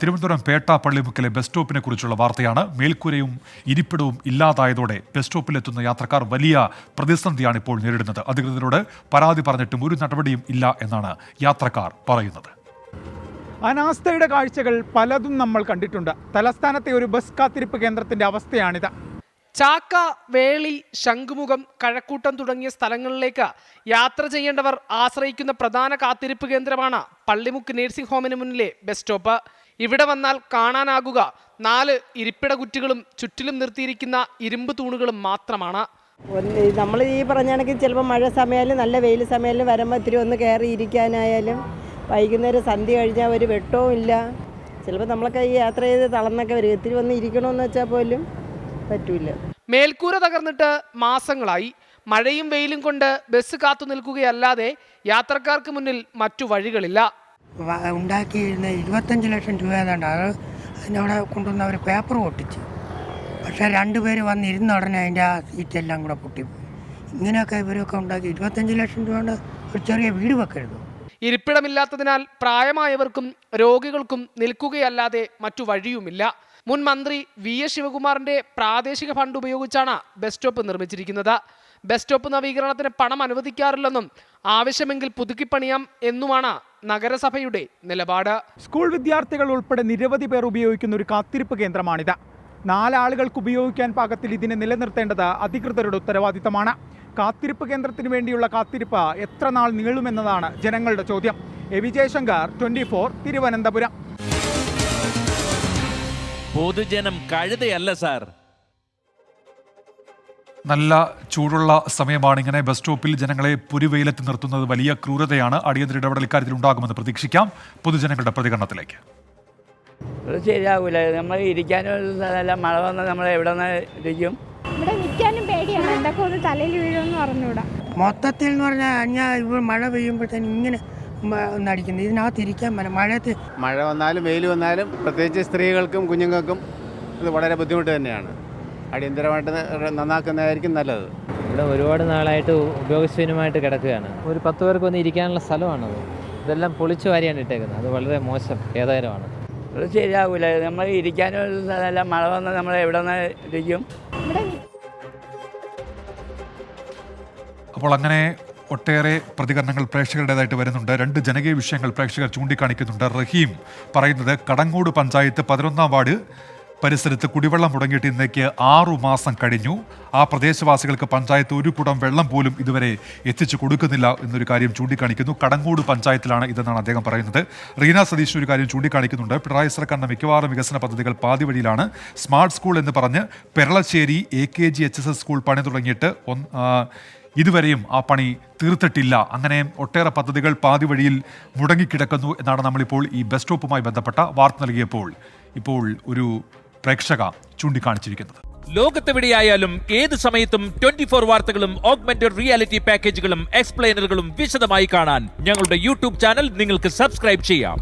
Thiruvananthapuram Pettah പള്ളിമുക്കിലെ bus സ്റ്റോപ്പിനെ കുറിച്ചുള്ള വാർത്തയാണ്. മേൽക്കൂരയും ഇരിപ്പിടവും ഇല്ലാതായതോടെ bus സ്റ്റോപ്പിലെത്തുന്ന യാത്രക്കാർ വലിയ പ്രതിസന്ധിയാണ് ഇപ്പോൾ നേരിടുന്നത്. അധികൃതരോട് പരാതി പറഞ്ഞിട്ടും ഒരു നടപടിയും ഇല്ല എന്നാണ് യാത്രക്കാർ പറയുന്നത്. അനാസ്ഥയുടെ കാഴ്ചകൾ പലതും നമ്മൾ കണ്ടിട്ടുണ്ട്. തലസ്ഥാനത്തെ ഒരു ബസ് കാത്തിരിപ്പ് കേന്ദ്രത്തിന്റെ അവസ്ഥയാണിത്. ചാക്ക, വേളി, ശംഖുമുഖം, കഴക്കൂട്ടം തുടങ്ങിയ സ്ഥലങ്ങളിലേക്ക് യാത്ര ചെയ്യേണ്ടവർ ആശ്രയിക്കുന്ന പ്രധാന കാത്തിരിപ്പ് കേന്ദ്രമാണ് പള്ളിമുക്ക് നഴ്സിംഗ് ഹോമിന് മുന്നിലെ ബസ് സ്റ്റോപ്പ്. ഇവിടെ വന്നാൽ കാണാനാകുക 4 ഇരിപ്പിട കുറ്റികളും ചുറ്റിലും നിർത്തിയിരിക്കുന്ന ഇരുമ്പ് തൂണുകളും മാത്രമാണ്. നമ്മൾ ഈ പറഞ്ഞാണെങ്കിൽ ചിലപ്പോൾ മഴ സമയമായാലും നല്ല വെയിൽ സമയമായാലും വരുമ്പോൾ ഇത്തിരി ഒന്ന് കയറി ഇരിക്കാനായാലും വൈകുന്നേരം സന്ധ്യ കഴിഞ്ഞാൽ ഒരു വെട്ടവും ഇല്ല. ചിലപ്പോൾ നമ്മളൊക്കെ ഈ യാത്ര ചെയ്ത് തളർന്നൊക്കെ വരും. ഇത്തിരി വന്ന് ഇരിക്കണമെന്ന് വെച്ചാൽ പോലും പറ്റൂല. മേൽക്കൂര തകർന്നിട്ട് മാസങ്ങളായി. മഴയും വെയിലും കൊണ്ട് ബസ് കാത്തു നിൽക്കുകയല്ലാതെ യാത്രക്കാർക്ക് മുന്നിൽ മറ്റു വഴികളില്ല. ഉണ്ടാക്കിയിരുന്ന 25 ലക്ഷം രൂപ ഏതാണ്ട് അത് അതിനവിടെ കൊണ്ടുവന്ന ഒരു പേപ്പർ പൊട്ടിച്ച്. പക്ഷേ 2 പേര് വന്നിരുന്ന ഉടനെ അതിൻ്റെ ആ സീറ്റെല്ലാം കൂടെ പൊട്ടിപ്പോയി. ഇങ്ങനെയൊക്കെ ഇവരൊക്കെ ഉണ്ടാക്കി 25 ലക്ഷം രൂപ കൊണ്ട് ഒരു ചെറിയ വീട് വെക്കരുത്. ഇരിപ്പിടമില്ലാത്തതിനാൽ പ്രായമായവർക്കും രോഗികൾക്കും നിൽക്കുകയല്ലാതെ മറ്റു വഴിയുമില്ല. മുൻ മന്ത്രി VS ശിവകുമാറിന്റെ പ്രാദേശിക ഫണ്ട് ഉപയോഗിച്ചാണ് ബസ് സ്റ്റോപ്പ് നിർമ്മിച്ചിരിക്കുന്നത്. ബസ് സ്റ്റോപ്പ് നവീകരണത്തിന് പണം അനുവദിക്കാറില്ലെന്നും ആവശ്യമെങ്കിൽ പുതുക്കിപ്പണിയാം എന്നുമാണ് നഗരസഭയുടെ നിലപാട്. സ്കൂൾ വിദ്യാർത്ഥികൾ ഉൾപ്പെടെ നിരവധി പേർ ഉപയോഗിക്കുന്ന ഒരു കാത്തിരിപ്പ് കേന്ദ്രമാണിത്. 4 ആളുകൾക്ക് ഉപയോഗിക്കാൻ പാകത്തിൽ ഇതിനെ നിലനിർത്തേണ്ടത് അധികൃതരുടെ ഉത്തരവാദിത്തമാണ്. കാത്തിരിപ്പ് കേന്ദ്രത്തിന് വേണ്ടിയുള്ള കാത്തിരിപ്പ് എത്ര നാൾ നീളുമെന്നതാണ് ജനങ്ങളുടെ ചോദ്യം. വിജയശങ്കർ, 24, തിരുവനന്തപുരം. പൊതുജനം കഴുതയല്ല സാർ. നല്ല ചൂടുള്ള സമയമാണ്. ഇങ്ങനെ ബസ് സ്റ്റോപ്പിൽ ജനങ്ങളെ പുരിവെയിലത്ത് നിർത്തുന്നത് വലിയ ക്രൂരതയാണ്. അടിയന്തര ഇടപെടൽ ഇക്കാര്യത്തിൽ ഉണ്ടാകുമെന്ന് പ്രതീക്ഷിക്കാം. പൊതുജനങ്ങളുടെ പ്രതികരണത്തിലേക്ക്. ശരിയാകൂല. നമ്മൾ ഇരിക്കാനും സ്ഥലമല്ല. മഴ വന്നാൽ നമ്മൾ എവിടെ നിന്ന് ഇരിക്കും? ഇവിടെ നിൽക്കാനും പേടിയാണ്. എന്തൊക്കെ ഒന്ന് തലയിൽ വീഴുമെന്ന് പറഞ്ഞുകൂടാ. മൊത്തത്തിൽ എന്ന് പറഞ്ഞാൽ ഇവിടെ മഴ പെയ്യുമ്പോഴത്തേനും ഇങ്ങനെ ഒന്നടിക്കുന്നത്. ഇതിനകത്ത് ഇരിക്കാൻ മഴയത്ത് മഴ വന്നാലും വെയിൽ വന്നാലും പ്രത്യേകിച്ച് സ്ത്രീകൾക്കും കുഞ്ഞുങ്ങൾക്കും ഇത് വളരെ ബുദ്ധിമുട്ട് തന്നെയാണ്. അടിയന്തരമായിട്ട് നന്നാക്കുന്നതായിരിക്കും നല്ലത്. ഇവിടെ ഒരുപാട് നാളായിട്ട് ഉപയോഗശൂന്യമായിട്ട് കിടക്കുകയാണ്. ഒരു 10 പേർക്ക് വന്ന് ഇരിക്കാനുള്ള സ്ഥലമാണത്. ഇതെല്ലാം പൊളിച്ചു വാരിയാണ് ഇട്ടേക്കുന്നത്. അത് വളരെ മോശം ഏതായാലുമാണ്. അത് ശരിയാകൂല. നമ്മൾ ഇരിക്കാനും സ്ഥലമല്ല. മഴ വന്നാൽ നമ്മൾ എവിടെ നിന്ന് ഇരിക്കും? അപ്പോൾ അങ്ങനെ ഒട്ടേറെ പ്രതികരണങ്ങൾ പ്രേക്ഷകരുടേതായിട്ട് വരുന്നുണ്ട്. 2 ജനകീയ വിഷയങ്ങൾ പ്രേക്ഷകർ ചൂണ്ടിക്കാണിക്കുന്നുണ്ട്. റഹീം പറയുന്നത്, കടങ്ങോട് പഞ്ചായത്ത് 11-ാം വാർഡ് പരിസരത്ത് കുടിവെള്ളം മുടങ്ങിയിട്ട് ഇന്നേക്ക് 6 മാസം കഴിഞ്ഞു. ആ പ്രദേശവാസികൾക്ക് പഞ്ചായത്ത് ഒരു കുടം വെള്ളം പോലും ഇതുവരെ എത്തിച്ചു കൊടുക്കുന്നില്ല എന്നൊരു കാര്യം ചൂണ്ടിക്കാണിക്കുന്നു. കടങ്ങോട് പഞ്ചായത്തിലാണ് ഇതെന്നാണ് അദ്ദേഹം പറയുന്നത്. റീന സതീഷ് ഒരു കാര്യം ചൂണ്ടിക്കാണിക്കുന്നുണ്ട്. പിണറായി സർക്കാരിന്റെ മിക്കവാറും വികസന പദ്ധതികൾ പാതി വഴിയിലാണ്. സ്മാർട്ട് സ്കൂൾ എന്ന് പറഞ്ഞ് പെരളശ്ശേരി AKG HSS സ്കൂൾ പണി തുടങ്ങിയിട്ട് ഇതുവരെയും ആ പണി തീർത്തിട്ടില്ല. അങ്ങനെ ഒട്ടേറെ പദ്ധതികൾ പാതി വഴിയിൽ മുടങ്ങിക്കിടക്കുന്നു എന്നാണ് നമ്മളിപ്പോൾ ഈ ബസ് സ്റ്റോപ്പുമായി ബന്ധപ്പെട്ട വാർത്ത നൽകിയപ്പോൾ ഇപ്പോൾ ഒരു പ്രേക്ഷക ചൂണ്ടിക്കാണിച്ചിരിക്കുന്നത്. ലോകത്തെവിടെയായാലും ഏത് സമയത്തും 24 വാർത്തകളും ഓഗ്മെന്റഡ് റിയാലിറ്റി പാക്കേജുകളും എക്സ്പ്ലെയിനറുകളും വിശദമായി കാണാൻ ഞങ്ങളുടെ YouTube ചാനൽ നിങ്ങൾക്ക് സബ്സ്ക്രൈബ് ചെയ്യാം.